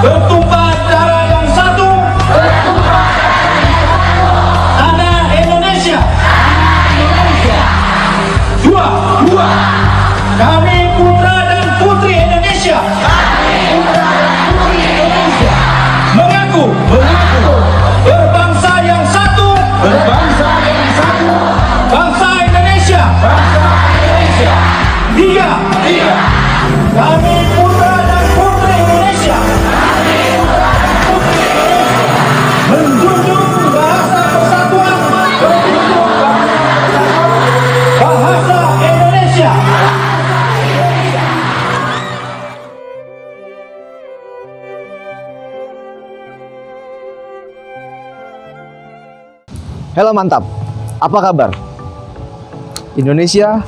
bertumpah darah yang satu, tanah Indonesia. Dua, kami putra dan putri Indonesia. Mengaku berbangsa yang satu, bangsa Indonesia. Tiga, kami putra dan putri Indonesia. Menjunjung bahasa persatuan, bahasa Indonesia. Halo mantap, apa kabar? Indonesia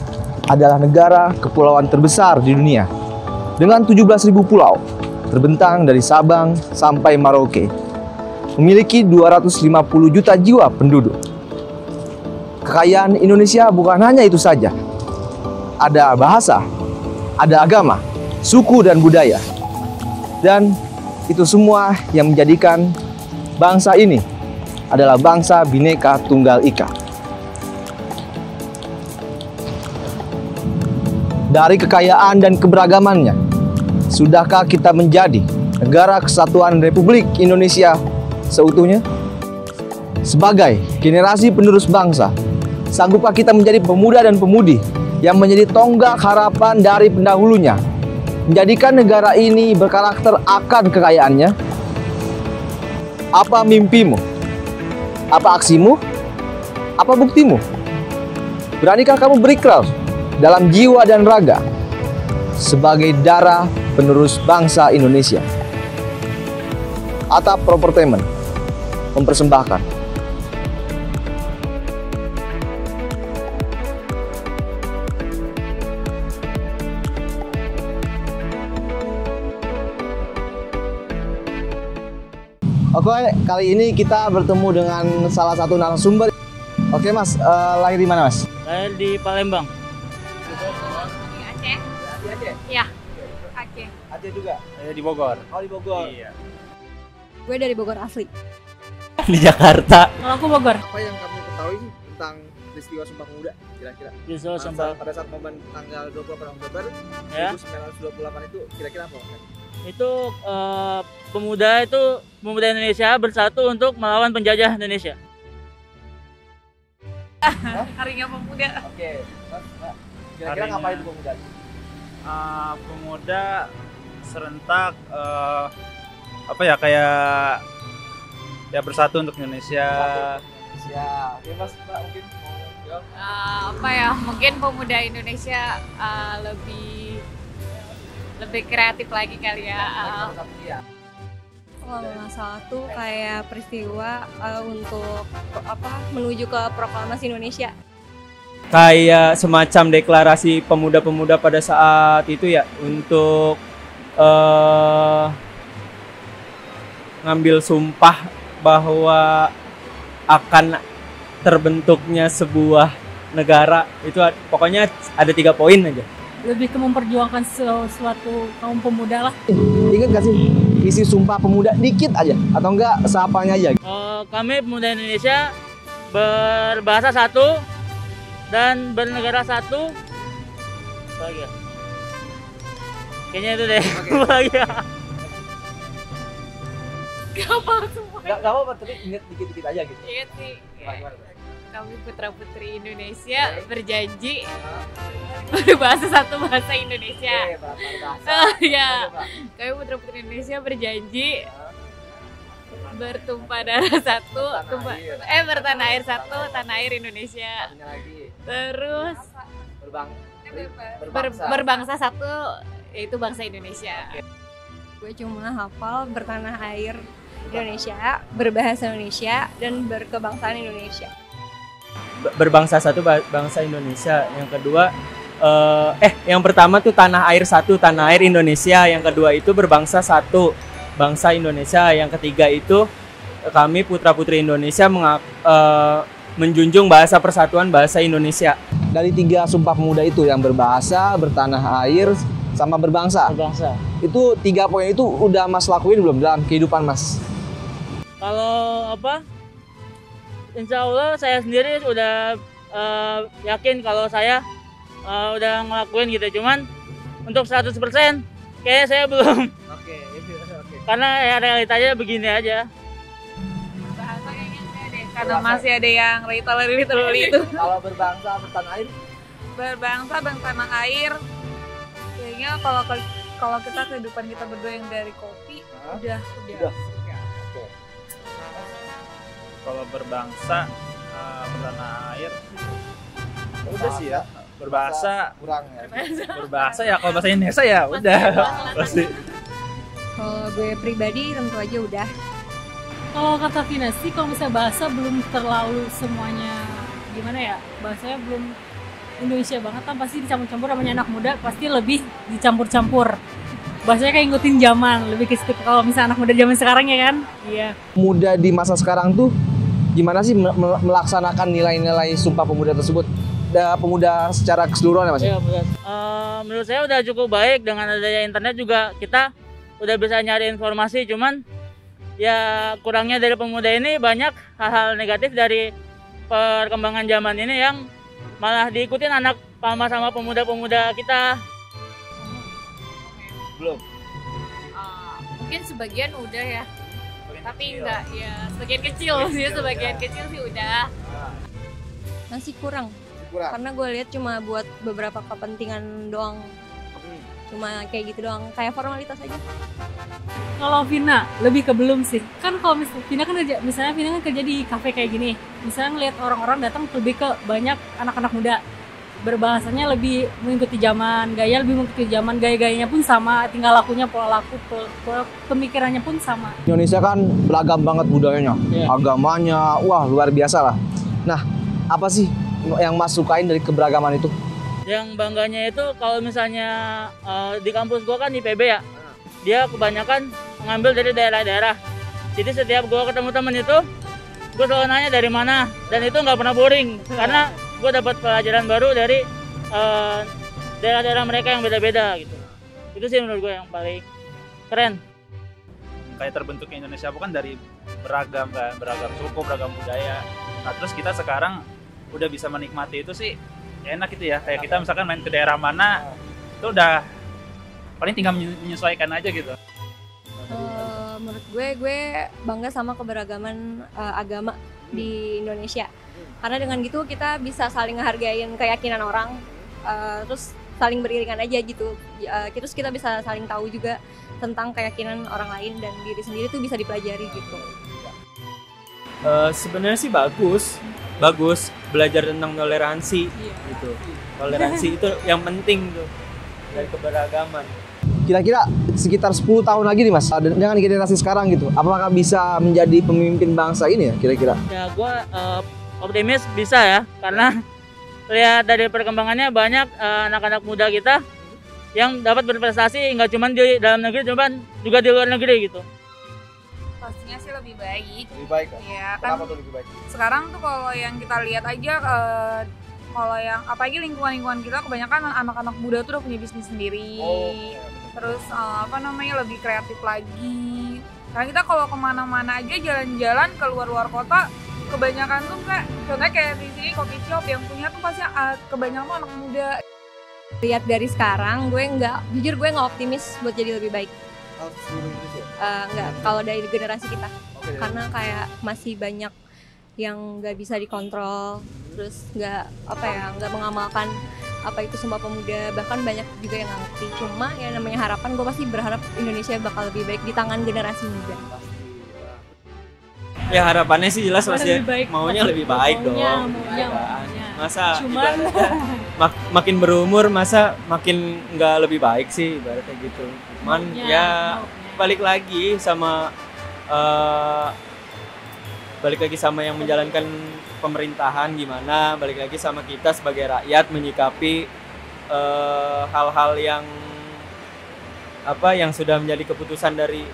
adalah negara kepulauan terbesar di dunia dengan 17.000 pulau terbentang dari Sabang sampai Merauke. Memiliki 250 juta jiwa penduduk. Kekayaan Indonesia bukan hanya itu saja. Ada bahasa, ada agama, suku dan budaya. Dan itu semua yang menjadikan bangsa ini adalah bangsa Bhinneka Tunggal Ika. Dari kekayaan dan keberagamannya, sudahkah kita menjadi negara kesatuan Republik Indonesia seutuhnya? Sebagai generasi penerus bangsa, sanggupkah kita menjadi pemuda dan pemudi yang menjadi tonggak harapan dari pendahulunya, menjadikan negara ini berkarakter akan kekayaannya? Apa mimpimu? Apa aksimu? Apa buktimu? Beranikah kamu berikrar dalam jiwa dan raga sebagai darah penerus bangsa Indonesia? Atap Propertainment mempersembahkan. Oke, kali ini kita bertemu dengan salah satu narasumber. Oke Mas, lahir di mana Mas? Lahir di Palembang. Aceh? Iya, Aceh. Aceh juga? Di Bogor. Oh di Bogor. Iya. Gue dari Bogor asli. Di Jakarta. Kalau aku Bogor. Apa yang kamu ketahui sih tentang peristiwa Sumpah Pemuda kira-kira? Justru sampai Pada saat momen tanggal 28 Oktober ya. 1928 itu kira-kira apa? Itu pemuda Indonesia bersatu untuk melawan penjajah Indonesia. Harinya Pemuda. Oke, kira-kira ngapain itu pemuda? Pemuda serentak kayak bersatu untuk Indonesia. Ya, oke Mas, Mbak mungkin mau jawab? Mungkin pemuda Indonesia lebih kreatif lagi kali ya. Kalau nggak salah tuh kayak peristiwa untuk menuju ke proklamasi Indonesia. Kayak semacam deklarasi pemuda-pemuda pada saat itu ya, untuk ngambil sumpah bahwa akan terbentuknya sebuah negara. Itu pokoknya ada 3 poin aja. Lebih ke memperjuangkan sesuatu kaum pemuda lah. Ingat gak sih isi Sumpah Pemuda dikit aja atau enggak seapanya aja? Kami pemuda Indonesia berbahasa satu dan bernegara satu. Bahagia. Kayaknya itu deh. Bahagia. Gampang semua. Gak apa-apa, tapi ingat dikit-dikit aja gitu. Ingat sih. Gimana? Kami putra-putri Indonesia berjanji berbahasa satu bahasa Indonesia. Ya, kami putra-putri Indonesia berjanji bertumpah darah satu, bertanah air satu, tanah air Indonesia. Terus berbangsa satu, yaitu bangsa Indonesia. Gue cuma hafal bertanah air Indonesia, berbahasa Indonesia, dan berkebangsaan Indonesia. Berbangsa satu, bangsa Indonesia. Yang kedua yang pertama tuh tanah air satu, tanah air Indonesia. Yang kedua itu berbangsa satu, bangsa Indonesia. Yang ketiga itu kami putra-putri Indonesia menjunjung bahasa persatuan, bahasa Indonesia. Dari 3 Sumpah Pemuda itu yang berbahasa, bertanah air, sama berbangsa. berbangsa. Itu 3 poin itu udah Mas lakuin belum dalam kehidupan Mas? Kalau apa? Insya Allah saya sendiri udah yakin kalau saya udah ngelakuin gitu. Cuman untuk 100% kayaknya saya belum. Oke. Karena ya realitanya begini aja. Bahasa kayaknya enggak deh, karena masih ada yang little itu. Kalau berbangsa bertanah air? Berbangsa bertanah air. Kayaknya kalau kita kehidupan kita berdua yang dari kopi, udah. Kalau berbangsa bertanah air Udah sih ya. berbahasa Kurang ya. berbahasa ya kalau bahasa Indonesia ya udah pasti. Kalau gue pribadi tentu aja udah. Kalau kata Vina sih, kalau misalnya bahasa belum terlalu semuanya gimana ya, bahasanya belum Indonesia banget kan, pasti dicampur-campur, namanya anak muda pasti lebih dicampur-campur. Bahasanya kayak ngikutin zaman, lebih ke situ. Kalau misalnya anak muda zaman sekarang ya kan, iya. Muda di masa sekarang tuh gimana sih melaksanakan nilai-nilai Sumpah Pemuda tersebut? Pemuda secara keseluruhan ya Mas? Ya, menurut saya udah cukup baik. Dengan adanya internet juga kita udah bisa nyari informasi. Cuman ya kurangnya dari pemuda ini banyak hal-hal negatif dari perkembangan zaman ini yang malah diikutin anak sama pemuda-pemuda kita. Belum. Mungkin sebagian udah ya, tapi enggak ya, sebagian kecil sih, sebagian kecil sih udah. Masih kurang. Karena gue lihat cuma buat beberapa kepentingan doang. Cuma kayak gitu doang, kayak formalitas aja. Kalau Vina lebih ke belum sih. Kan kalau Vina kan kerja, misalnya Vina kan kerja di kafe kayak gini. Misalnya ngeliat orang-orang datang lebih ke banyak anak-anak muda. Berbahasanya lebih mengikuti zaman, gaya lebih mengikuti zaman, gaya-gayanya pun sama, tinggal lakunya, pola laku, pemikirannya pun sama. Indonesia kan beragam banget budayanya, agamanya, wah luar biasa lah. Nah, apa sih yang Mas sukain dari keberagaman itu? Yang bangganya itu kalau misalnya di kampus gua kan di PB ya, dia kebanyakan mengambil dari daerah-daerah. Jadi setiap gua ketemu temen itu, gua selalu nanya dari mana, dan itu nggak pernah boring karena gua dapat pelajaran baru dari daerah-daerah mereka yang beda-beda gitu. Itu sih menurut gua yang paling keren. Kayak terbentuknya Indonesia bukan dari beragam suku, beragam budaya. Nah terus kita sekarang udah bisa menikmati itu sih enak gitu ya. Kayak kita misalkan main ke daerah mana itu udah paling tinggal menyesuaikan aja gitu. Menurut gue bangga sama keberagaman agama di Indonesia. Karena dengan gitu kita bisa saling ngehargain keyakinan orang, terus saling beriringan aja gitu. Terus kita bisa saling tahu juga tentang keyakinan orang lain dan diri sendiri tuh bisa dipelajari gitu. Sebenarnya sih bagus belajar tentang toleransi gitu. Toleransi itu yang penting tuh dari keberagaman. Kira-kira sekitar 10 tahun lagi nih Mas, dengan generasi sekarang gitu, apakah bisa menjadi pemimpin bangsa ini ya kira-kira? Ya gua optimis bisa ya, karena lihat dari perkembangannya banyak anak-anak muda kita yang dapat berprestasi nggak cuma di dalam negeri, cuman juga di luar negeri gitu. Pastinya sih lebih baik. Lebih baik kan? Iya, Kenapa kan tuh lebih baik? sekarang tuh kalau yang kita lihat aja, kalau yang apalagi lingkungan kita kebanyakan anak-anak muda tuh udah punya bisnis sendiri. Terus lebih kreatif lagi. Karena kita kalau kemana-mana aja jalan-jalan ke luar kota, kebanyakan tuh contohnya kayak di sini coffee shop yang punya tuh pasti kebanyakan tuh anak muda. Lihat dari sekarang, jujur gue nggak optimis buat jadi lebih baik. Nggak, kalau dari generasi kita. Karena kayak masih banyak yang nggak bisa dikontrol, terus nggak mengamalkan apa itu Sumpah Pemuda, bahkan banyak juga yang nggak ngerti. Cuma ya namanya harapan, gue pasti berharap Indonesia bakal lebih baik di tangan generasi muda. Ya harapannya sih jelas pasti maunya lebih baik dong. Maunya. Masa Cuman makin berumur masa makin nggak lebih baik sih ibaratnya gitu. Cuman balik lagi sama yang menjalankan pemerintahan gimana, balik lagi sama kita sebagai rakyat menyikapi hal-hal yang sudah menjadi keputusan dari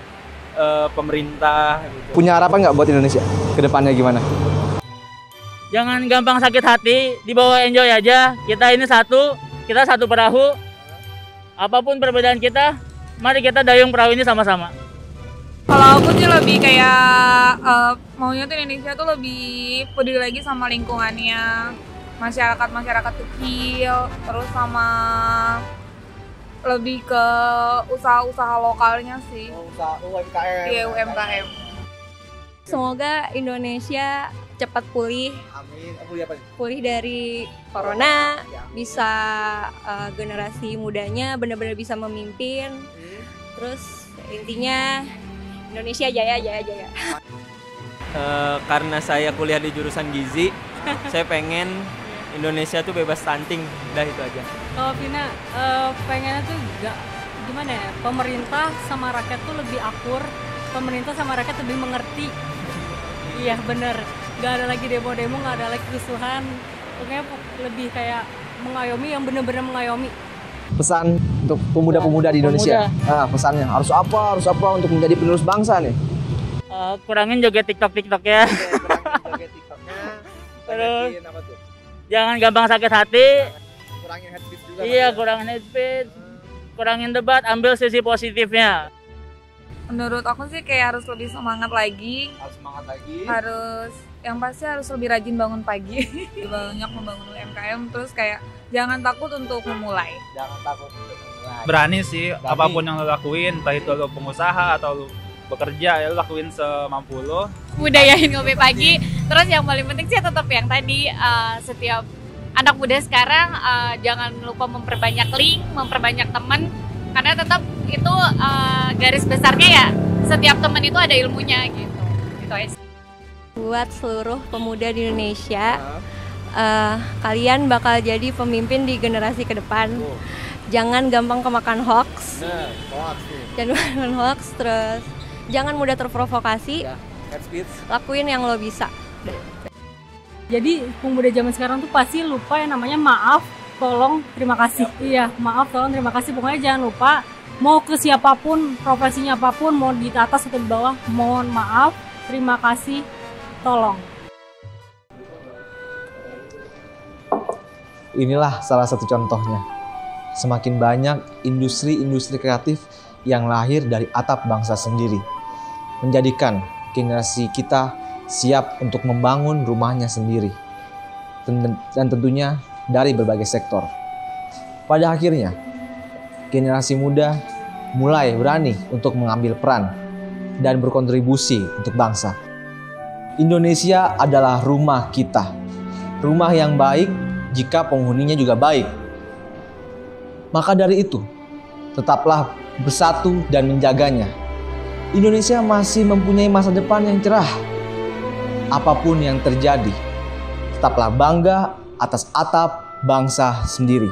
pemerintah gitu. Punya harapan nggak buat Indonesia ke depannya gimana? Jangan gampang sakit hati, dibawa enjoy aja. Kita ini kita satu perahu. apapun perbedaan kita, mari kita dayung perahu ini sama-sama. Kalau aku sih lebih kayak maunya tuh Indonesia tuh lebih peduli lagi sama lingkungannya, masyarakat kecil, terus sama lebih ke usaha-usaha lokalnya sih. Usaha UMKM. Iya, UMKM. Semoga Indonesia cepat pulih, Amin. Pulih apa nih? pulih dari corona, bisa generasi mudanya benar-benar bisa memimpin. Terus intinya Indonesia jaya. Karena saya kuliah di jurusan gizi, saya pengen Indonesia tuh bebas stunting, udah itu aja. Kalau Vina pengennya tuh gimana ya, pemerintah sama rakyat tuh lebih akur, pemerintah sama rakyat lebih mengerti. Iya bener, gak ada lagi demo-demo, gak ada lagi kerusuhan, pokoknya lebih kayak mengayomi, yang bener-bener mengayomi. Pesan untuk pemuda-pemuda di Indonesia. Nah, pesannya harus apa untuk menjadi penerus bangsa nih? Kurangin joget TikTok ya. Terus jangan gampang sakit hati. Kurangin head speech juga. Iya, kurangin head speech, kurangin debat, ambil sisi positifnya. Menurut aku sih kayak harus lebih semangat lagi. Harus yang pasti harus lebih rajin bangun pagi. Banyak membangun UMKM, terus kayak jangan takut untuk memulai. Berani sih, apapun yang lo lakuin, entah itu lo pengusaha atau lo bekerja, ya lo lakuin semampu lo. Budayain ngopi pagi. Terus yang paling penting sih tetap yang tadi, setiap anak muda sekarang jangan lupa memperbanyak link, memperbanyak teman, karena tetap itu garis besarnya ya setiap teman itu ada ilmunya gitu. Gitu aja. Buat seluruh pemuda di Indonesia, kalian bakal jadi pemimpin di generasi ke depan. Jangan gampang kemakan hoax. Jangan makan hoax, terus jangan mudah terprovokasi. Lakuin yang lo bisa. Jadi pemuda zaman sekarang tuh pasti lupa yang namanya maaf, tolong, terima kasih. Iya, maaf, tolong, terima kasih. Pokoknya jangan lupa, mau ke siapapun, profesinya apapun, mau di atas atau di bawah, mohon maaf, terima kasih, tolong. Inilah salah satu contohnya. Semakin banyak industri-industri kreatif yang lahir dari atap bangsa sendiri, menjadikan generasi kita siap untuk membangun rumahnya sendiri, dan tentunya dari berbagai sektor. Pada akhirnya, generasi muda mulai berani untuk mengambil peran dan berkontribusi untuk bangsa. Indonesia adalah rumah kita, rumah yang baik jika penghuninya juga baik. Maka dari itu, tetaplah bersatu dan menjaganya. Indonesia masih mempunyai masa depan yang cerah. Apapun yang terjadi, tetaplah bangga atas atap bangsa sendiri.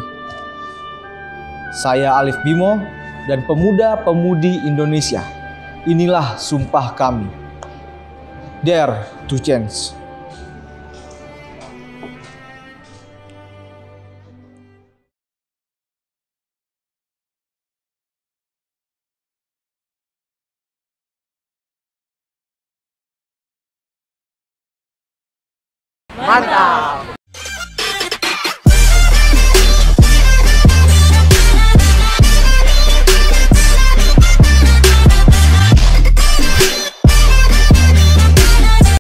Saya Alif Bimo dan pemuda-pemudi Indonesia. Inilah sumpah kami. Dare to change. Mantap.